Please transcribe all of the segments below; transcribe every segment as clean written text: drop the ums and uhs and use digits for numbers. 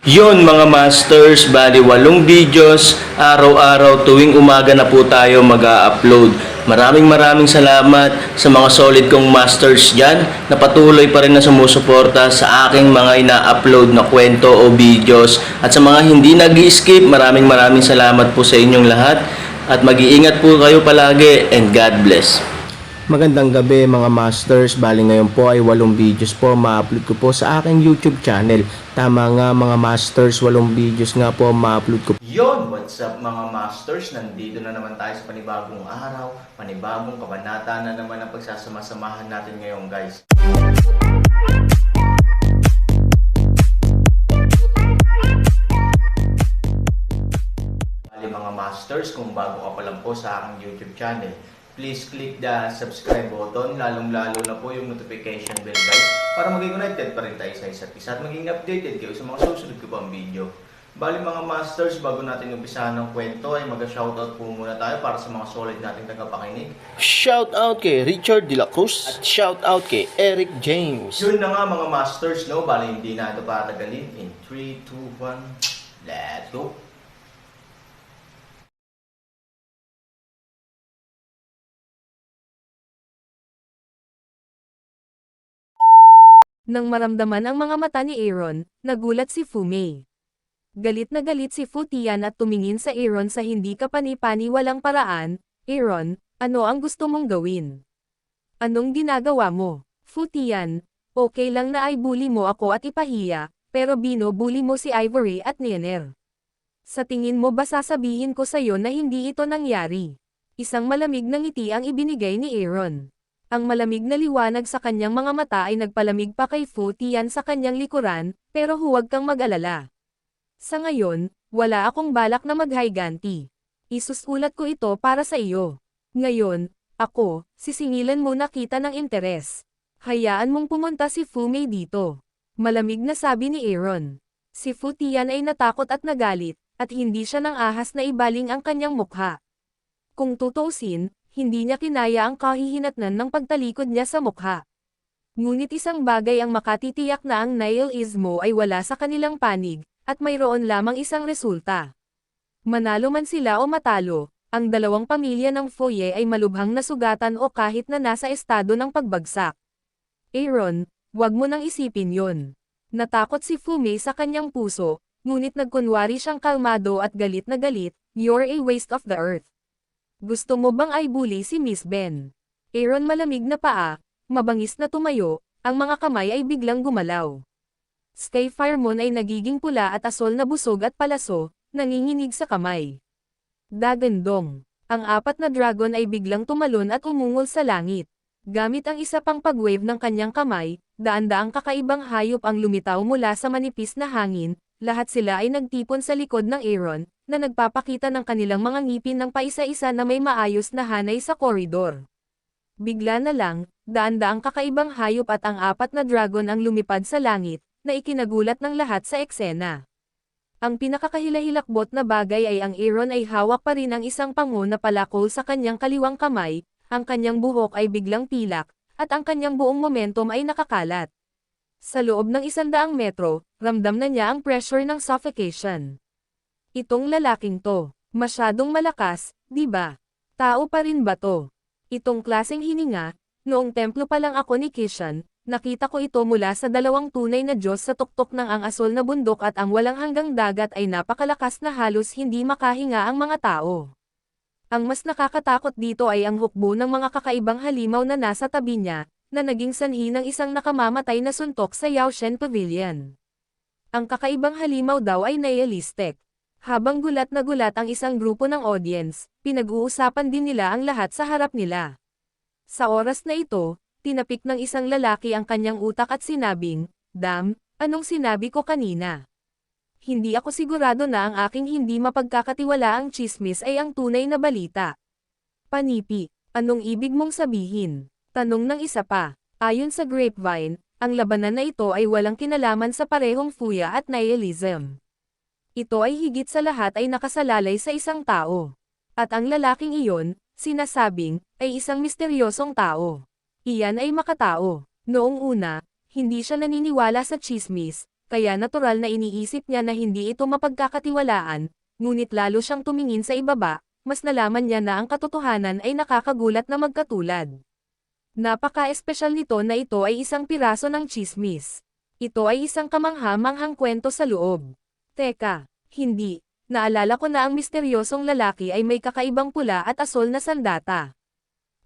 Yon mga masters, bali 8 videos, araw-araw tuwing umaga na po tayo mag-a-upload. Maraming salamat sa mga solid kong masters dyan na patuloy pa rin na sumusuporta sa aking mga ina-upload na kwento o videos. At sa mga hindi nag-skip, maraming salamat po sa inyong lahat. At mag-iingat po kayo palagi and God bless. Magandang gabi mga masters, bali ngayon po ay 8 videos po ma-upload ko po sa aking YouTube channel. Tama nga mga masters, 8 videos nga po ma-upload ko. Yon, what's up mga masters? Nandito na naman tayo sa panibagong araw, panibagong kabanata na naman ang pagsasama-samahan natin ngayon guys. Bali mga masters, kung bago ka pa lang po sa aking YouTube channel, please click the subscribe button, lalong-lalo na po yung notification bell guys, para maging connected pa rin tayo sa isa't isa at maging updated kayo sa mga susunod ko pang video. Bali mga masters, bago natin umpisahan ng kwento ay mag-shoutout po muna tayo para sa mga solid nating tagapakinig. Shoutout kay Richard De La Cruz at shoutout kay Eric James. Yun na nga mga masters, no? Bali hindi na ito patagalin. In 3, 2, 1, let's go! Nang maramdaman ang mga mata ni Aaron, nagulat si Fumei. Galit na galit si Fu Tian at tumingin sa Aaron sa hindi kapani-paniwalang paraan. Aaron, ano ang gusto mong gawin? Anong ginagawa mo? Fu Tian, okay lang na ay bully mo ako at ipahiya, pero binubuli mo si Ivory at Niner. Sa tingin mo ba sasabihin ko sa'yo na hindi ito nangyari? Isang malamig na ngiti ang ibinigay ni Aaron. Ang malamig na liwanag sa kanyang mga mata ay nagpalamig pa kay Fu Tian sa kanyang likuran, pero huwag kang mag-alala. Sa ngayon, wala akong balak na maghiganti. Isusulat ko ito para sa iyo. Ngayon, ako, sisingilan mo na kita ng interes. Hayaan mong pumunta si Fu Mei dito. Malamig na sabi ni Aaron. Si Fu Tian ay natakot at nagalit, at hindi siya nang ahas na ibaling ang kanyang mukha. Kung tutuusin, hindi niya kinaya ang kahihinatnan ng pagtalikod niya sa mukha. Ngunit isang bagay ang makatitiyak na ang nihilismo ay wala sa kanilang panig, at mayroon lamang isang resulta. Manalo man sila o matalo, ang dalawang pamilya ng Foye ay malubhang nasugatan o kahit na nasa estado ng pagbagsak. Aaron, wag mo nang isipin yon. Natakot si Fumei sa kanyang puso, ngunit nagkunwari siyang kalmado at galit na galit, you're a waste of the earth. Gusto mo bang i-bully si Miss Ben? Aaron malamig na paa, mabangis na tumayo, ang mga kamay ay biglang gumalaw. Skyfire Moon ay nagiging pula at asol na busog at palaso, nanginginig sa kamay. Dagandong. Ang 4 na dragon ay biglang tumalon at umungol sa langit. Gamit ang isa pang pag-wave ng kanyang kamay, daan-daang kakaibang hayop ang lumitaw mula sa manipis na hangin, lahat sila ay nagtipon sa likod ng Aaron, na nagpapakita ng kanilang mga ngipin ng paisa-isa na may maayos na hanay sa koridor. Bigla na lang, daan-daang kakaibang hayop at ang 4 na dragon ang lumipad sa langit, na ikinagulat ng lahat sa eksena. Ang pinakakahilahilakbot na bagay ay ang Aaron ay hawak pa rin ang isang pango na palakol sa kanyang kaliwang kamay, ang kanyang buhok ay biglang pilak, at ang kanyang buong momentum ay nakakalat. Sa loob ng 100 metro, ramdam na niya ang pressure ng suffocation. Itong lalaking to, masyadong malakas, di ba? Tao pa rin ba to? Itong klaseng hininga, noong templo pa lang ako ni Kishan, nakita ko ito mula sa 2 tunay na Diyos sa tuktok ng ang asol na bundok at ang walang hanggang dagat ay napakalakas na halos hindi makahinga ang mga tao. Ang mas nakakatakot dito ay ang hukbo ng mga kakaibang halimaw na nasa tabi niya, na naging sanhi ng isang nakamamatay na suntok sa Yaoshen Pavilion. Ang kakaibang halimaw daw ay nihilistic. Habang gulat na gulat ang isang grupo ng audience, pinag-uusapan din nila ang lahat sa harap nila. Sa oras na ito, tinapik ng isang lalaki ang kanyang utak at sinabing, "Dam, anong sinabi ko kanina? Hindi ako sigurado na ang aking hindi mapagkakatiwalaang tsismis ay ang tunay na balita." "Panipi, anong ibig mong sabihin?" tanong ng isa pa. Ayon sa Grapevine, ang labanan na ito ay walang kinalaman sa parehong Fuya at nihilism. Ito ay higit sa lahat ay nakasalalay sa isang tao. At ang lalaking iyon, sinasabing, ay isang misteryosong tao. Iyan ay makatao. Noong una, hindi siya naniniwala sa tsismis, kaya natural na iniisip niya na hindi ito mapagkakatiwalaan, ngunit lalo siyang tumingin sa ibaba, mas nalaman niya na ang katotohanan ay nakakagulat na magkatulad. Napaka-espesyal nito na ito ay isang piraso ng tsismis. Ito ay isang kamangha-manghang kwento sa loob. Teka, hindi. Naalala ko na ang misteryosong lalaki ay may kakaibang pula at asol na sandata.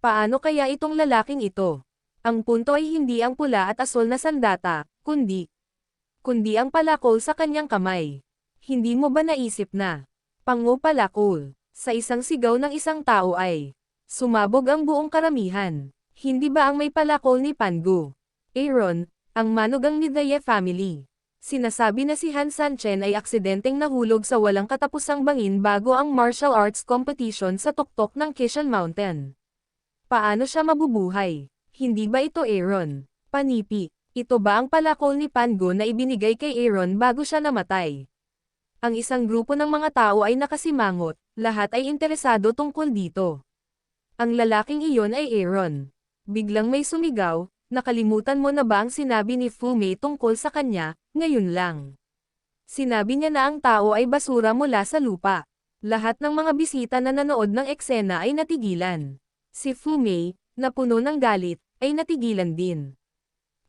Paano kaya itong lalaking ito? Ang punto ay hindi ang pula at asol na sandata, kundi ang palakol sa kanyang kamay. Hindi mo ba naisip na palakol sa isang sigaw ng isang tao ay sumabog ang buong karamihan? Hindi ba ang may palakol ni Pangu? Aaron, ang manugang ni Daye family. Sinasabi na si Han Sanchen ay aksidenteng nahulog sa walang katapusang bangin bago ang martial arts competition sa tuktok ng Kishan Mountain. Paano siya mabubuhay? Hindi ba ito Aaron? Panipi, ito ba ang palakol ni Pangu na ibinigay kay Aaron bago siya namatay? Ang isang grupo ng mga tao ay nakasimangot, lahat ay interesado tungkol dito. Ang lalaking iyon ay Aaron. Biglang may sumigaw, nakalimutan mo na ba ang sinabi ni Fu Mei tungkol sa kanya, ngayon lang. Sinabi niya na ang tao ay basura mula sa lupa. Lahat ng mga bisita na nanood ng eksena ay natigilan. Si Fu Mei, na puno ng galit, ay natigilan din.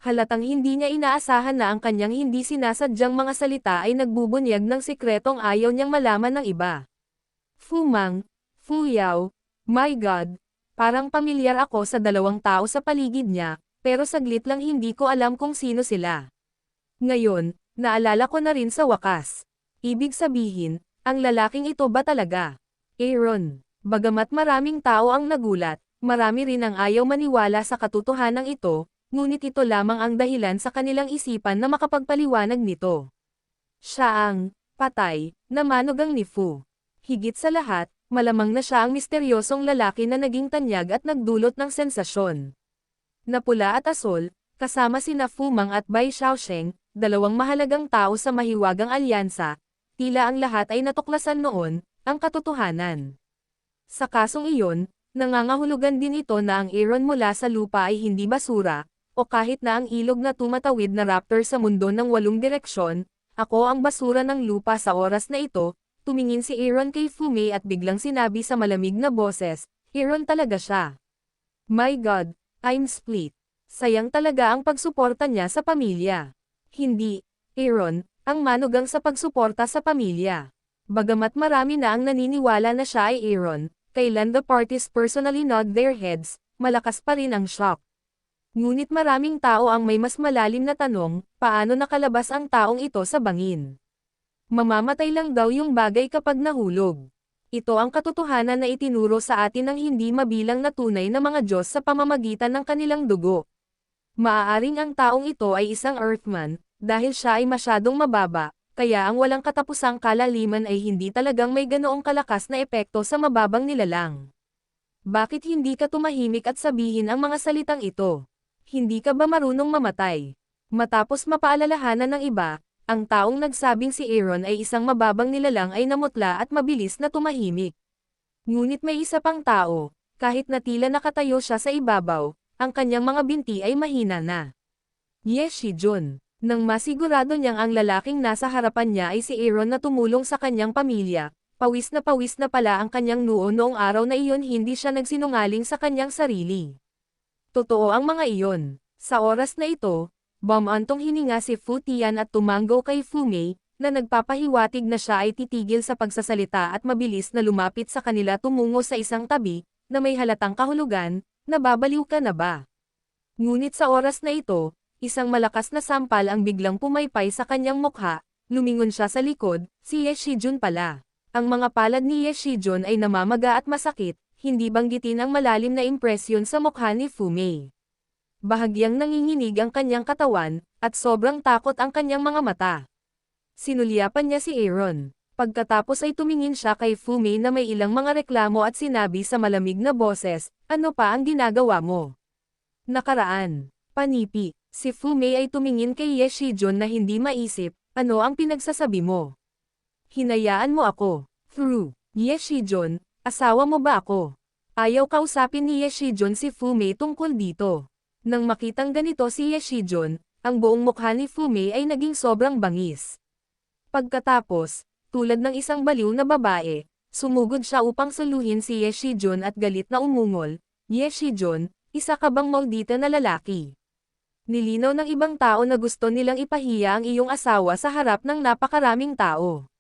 Halatang hindi niya inaasahan na ang kanyang hindi sinasadyang mga salita ay nagbubunyag ng sikretong ayaw niyang malaman ng iba. Fu Mang, Fu Yao, my God, parang pamilyar ako sa dalawang tao sa paligid niya, pero saglit lang hindi ko alam kung sino sila. Ngayon, naalala ko na rin sa wakas. Ibig sabihin, ang lalaking ito ba talaga? Aaron, bagamat maraming tao ang nagulat, marami rin ang ayaw maniwala sa katotohanan ito, ngunit ito lamang ang dahilan sa kanilang isipan na makapagpaliwanag nito. Siya ang patay na manugang ni Fu. Higit sa lahat, malamang na siya ang misteryosong lalaki na naging tanyag at nagdulot ng sensasyon. Napula at asol, kasama sina Fu Mang at Bai Xiaosheng, dalawang mahalagang tao sa mahiwagang alyansa, tila ang lahat ay natuklasan noon, ang katotohanan. Sa kasong iyon, nangangahulugan din ito na ang Aaron mula sa lupa ay hindi basura, o kahit na ang ilog na tumatawid na raptor sa mundo ng 8 direksyon, ako ang basura ng lupa sa oras na ito, tumingin si Aaron kay Fu Mei at biglang sinabi sa malamig na boses, Aaron talaga siya. My God, I'm split. Sayang talaga ang pagsuporta niya sa pamilya. Hindi, Aaron, ang manugang sa pagsuporta sa pamilya. Bagamat marami na ang naniniwala na siya ay Aaron, kailan the parties personally nod their heads, malakas pa rin ang shock. Ngunit maraming tao ang may mas malalim na tanong, paano nakalabas ang taong ito sa bangin? Mamamatay lang daw yung bagay kapag nahulog. Ito ang katotohanan na itinuro sa atin ng hindi mabilang na tunay na mga Diyos sa pamamagitan ng kanilang dugo. Maaaring ang taong ito ay isang Earthman, dahil siya ay masyadong mababa, kaya ang walang katapusang kalaliman ay hindi talagang may ganoong kalakas na epekto sa mababang nilalang. Bakit hindi ka tumahimik at sabihin ang mga salitang ito? Hindi ka ba marunong mamatay? Matapos mapaalalahanan ng iba, ang taong nagsabing si Aaron ay isang mababang nilalang ay namutla at mabilis na tumahimik. Ngunit may isa pang tao, kahit na tila nakatayo siya sa ibabaw, ang kanyang mga binti ay mahina na. Ye Shijun. Nang masigurado niyang ang lalaking nasa harapan niya ay si Aaron na tumulong sa kanyang pamilya, pawis na pala ang kanyang noo noong araw na iyon hindi siya nagsinungaling sa kanyang sarili. Totoo ang mga iyon. Sa oras na ito, bumantong hininga si Fu Tian at tumanggo kay Fu Mei, na nagpapahiwatig na siya ay titigil sa pagsasalita at mabilis na lumapit sa kanila tumungo sa isang tabi, na may halatang kahulugan, nababaliw ka na ba? Ngunit sa oras na ito, isang malakas na sampal ang biglang pumaypay sa kanyang mukha, lumingon siya sa likod, si Ye Shijun pala. Ang mga palad ni Ye Shijun ay namamaga at masakit, hindi banggitin ang malalim na impresyon sa mukha ni Fu Mei. Bahagyang nanginginig ang kanyang katawan, at sobrang takot ang kanyang mga mata. Sinulyapan niya si Aaron. Pagkatapos ay tumingin siya kay Fu Mei na may ilang mga reklamo at sinabi sa malamig na boses, ano pa ang ginagawa mo? Nakaraan. Panipi. Si Fu Mei ay tumingin kay Ye Shijun na hindi maisip, ano ang pinagsasabi mo? Hinayaan mo ako. Through. Ye Shijun, asawa mo ba ako? Ayaw kausapin ni Ye Shijun si Fu Mei tungkol dito. Nang makitang ganito si Ye Shijun, Ang buong mukha ni Fumei ay naging sobrang bangis. Pagkatapos, tulad ng isang baliw na babae, sumugod siya upang saluhin si Ye Shijun at galit na umungol, "Ye Shijun, isa ka bang maldita na lalaki? Nilinaw ng ibang tao na gusto nilang ipahiya ang iyong asawa sa harap ng napakaraming tao.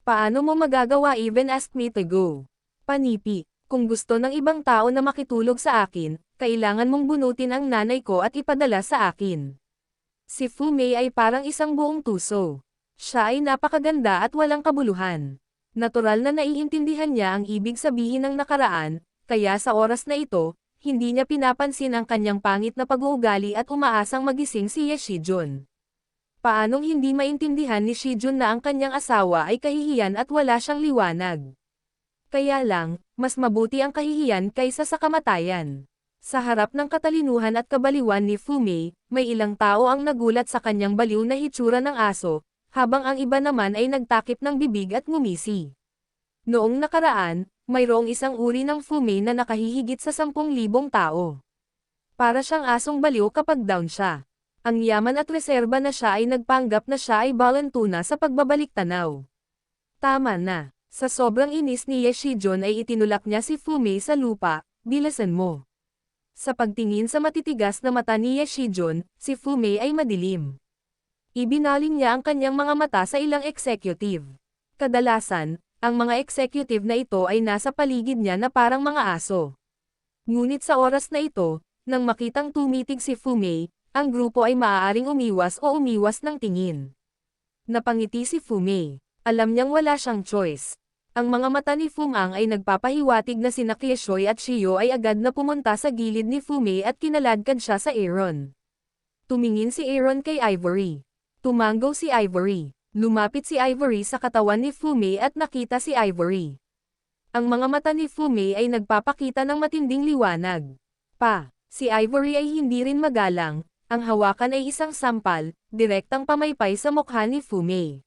Paano mo magagawa even ask me to go? Panipi, kung gusto ng ibang tao na makitulog sa akin, kailangan mong bunutin ang nanay ko at ipadala sa akin." Si Fumei ay parang isang buong tuso. Siya ay napakaganda at walang kabuluhan. Natural na naiintindihan niya ang ibig sabihin ng nakaraan, kaya sa oras na ito, hindi niya pinapansin ang kanyang pangit na pag-uugali at umaasang magising si Ye Shijun. Paanong hindi maintindihan ni Shijun na ang kanyang asawa ay kahihiyan at wala siyang liwanag? Kaya lang, mas mabuti ang kahihiyan kaysa sa kamatayan. Sa harap ng katalinuhan at kabaliwan ni Fumei, may ilang tao ang nagulat sa kanyang baliw na hitsura ng aso, habang ang iba naman ay nagtakip ng bibig at ngumisi. Noong nakaraan, mayroong isang uri ng Fumei na nakahihigit sa 10,000 tao. Para siyang asong baliw kapag down siya. Ang yaman at reserba na siya ay nagpanggap na siya ay balantuna sa pagbabalik tanaw. Tama na. Sa sobrang inis ni Ye Shijun ay itinulak niya si Fumei sa lupa, "Bilasan mo." Sa pagtingin sa matitigas na mata ni Ye Shijun, si Fumei ay madilim. Ibinaling niya ang kanyang mga mata sa ilang executive. Kadalasan, ang mga executive na ito ay nasa paligid niya na parang mga aso. Ngunit sa oras na ito, nang makitang tumitig si Fumei, ang grupo ay maaaring umiwas o umiwas ng tingin. Napangiti si Fumei. Alam niyang wala siyang choice. Ang mga mata ni Fumang ay nagpapahiwatig na sina Kieshoy at Shio ay agad na pumunta sa gilid ni Fumei at kinaladkad siya sa Aaron. Tumingin si Aaron kay Ivory. Tumanggaw si Ivory. Lumapit si Ivory sa katawan ni Fumei at nakita si Ivory. Ang mga mata ni Fumei ay nagpapakita ng matinding liwanag. Si Ivory ay hindi rin magalang, ang hawakan ay isang sampal, direktang pamaypay sa mukha ni Fumei.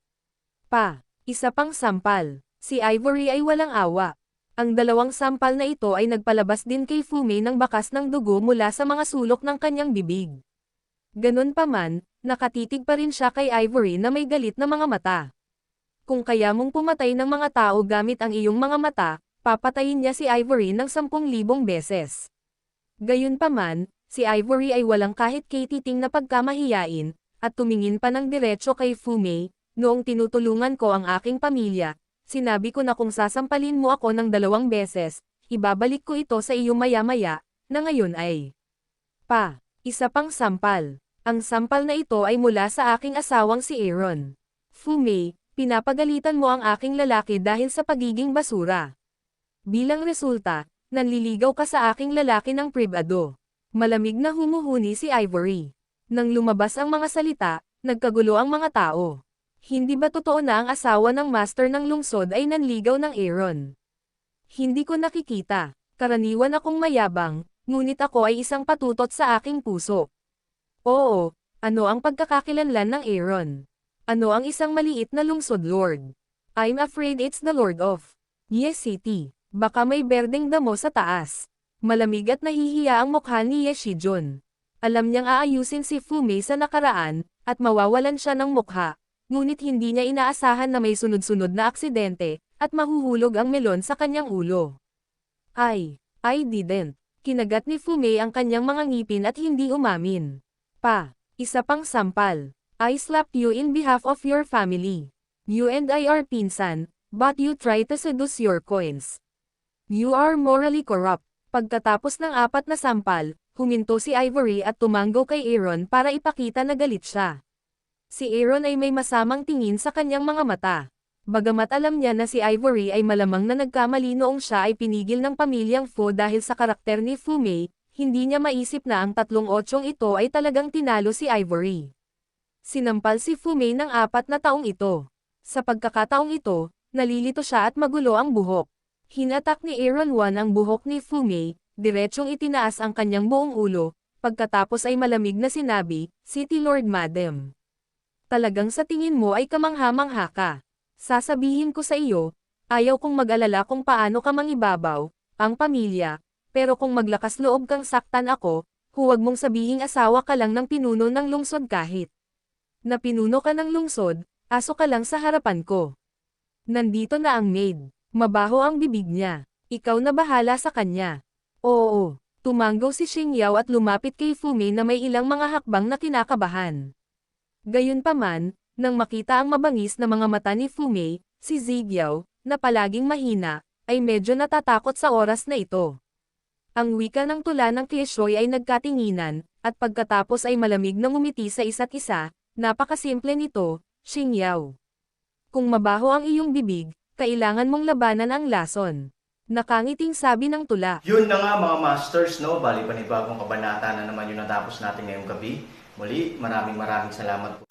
Isa pang sampal. Si Ivory ay walang awa. Ang dalawang sampal na ito ay nagpalabas din kay Fumei ng bakas ng dugo mula sa mga sulok ng kanyang bibig. Ganun pa man, nakatitig pa rin siya kay Ivory na may galit na mga mata. Kung kaya mong pumatay ng mga tao gamit ang iyong mga mata, papatayin niya si Ivory ng 10,000 beses. Gayunpaman, si Ivory ay walang kahit katiting na pagkamahiyain, at tumingin pa ng diretso kay Fumei. "Noong tinutulungan ko ang aking pamilya, sinabi ko na kung sasampalin mo ako ng 2 beses, ibabalik ko ito sa iyo maya-maya, na ngayon ay isa pang sampal. Ang sampal na ito ay mula sa aking asawang si Aaron. Fumei, pinapagalitan mo ang aking lalaki dahil sa pagiging basura. Bilang resulta, nanliligaw ka sa aking lalaki ng pribado." Malamig na humuhuni si Ivory. Nang lumabas ang mga salita, nagkagulo ang mga tao. Hindi ba totoo na ang asawa ng master ng lungsod ay nanligaw ng Aaron? Hindi ko nakikita. Karaniwan akong mayabang, ngunit ako ay isang patutot sa aking puso. Oo, ano ang pagkakakilanlan ng Aaron? Ano ang isang maliit na lungsod lord? I'm afraid it's the lord of Ye City. Baka may berdeng damo sa taas. Malamig at nahihiya ang mukha ni Ye Shijun. Alam niyang aayusin si Fumei sa nakaraan, at mawawalan siya ng mukha. Ngunit hindi niya inaasahan na may sunod-sunod na aksidente, at mahuhulog ang melon sa kanyang ulo. I didn't. Kinagat ni Fumei ang kanyang mga ngipin at hindi umamin. Isa pang sampal. I slapped you in behalf of your family. You and I are pinsan, but you try to seduce your coins. You are morally corrupt. Pagkatapos ng 4 na sampal, huminto si Ivory at tumanggo kay Aaron para ipakita na galit siya. Si Aaron ay may masamang tingin sa kanyang mga mata. Bagamat alam niya na si Ivory ay malamang na nagkamali noong siya ay pinigil ng pamilyang Fu dahil sa karakter ni Fumei, hindi niya maisip na ang 38 ito ay talagang tinalo si Ivory. Sinampal si Fumei ng 4 na taong ito. Sa pagkakataong ito, nalilito siya at magulo ang buhok. Hinatak ni Aaron 1 ang buhok ni Fumei, diretsyong itinaas ang kanyang buong ulo, pagkatapos ay malamig na sinabi, "City Lord Madam. Talagang sa tingin mo ay kamangha-mangha ka. Sasabihin ko sa iyo, ayaw kong mag-alala kung paano ka mangibabaw, ang pamilya, pero kung maglakas loob kang saktan ako, huwag mong sabihing asawa ka lang ng pinuno ng lungsod kahit na pinuno ka ng lungsod, aso ka lang sa harapan ko. Nandito na ang maid. Mabaho ang bibig niya. Ikaw na bahala sa kanya. Oo. Tumanggaw si Xingyao at lumapit kay Fumei na may ilang mga hakbang na kinakabahan. Gayunpaman, nang makita ang mabangis na mga mata ni Fumei, si Zigyao, na palaging mahina, ay medyo natatakot sa oras na ito. Ang wika ng tula ng Kieshoy ay nagkatinginan, at pagkatapos ay malamig na ngumiti sa isa't isa. Napakasimple nito, Xingyao. Kung mabaho ang iyong bibig, kailangan mong labanan ang lason. Nakangiting sabi ng tula. Yun na nga mga masters, no? Bali panibagong kabanata na naman yung natapos natin ngayong gabi. Muli, maraming salamat po.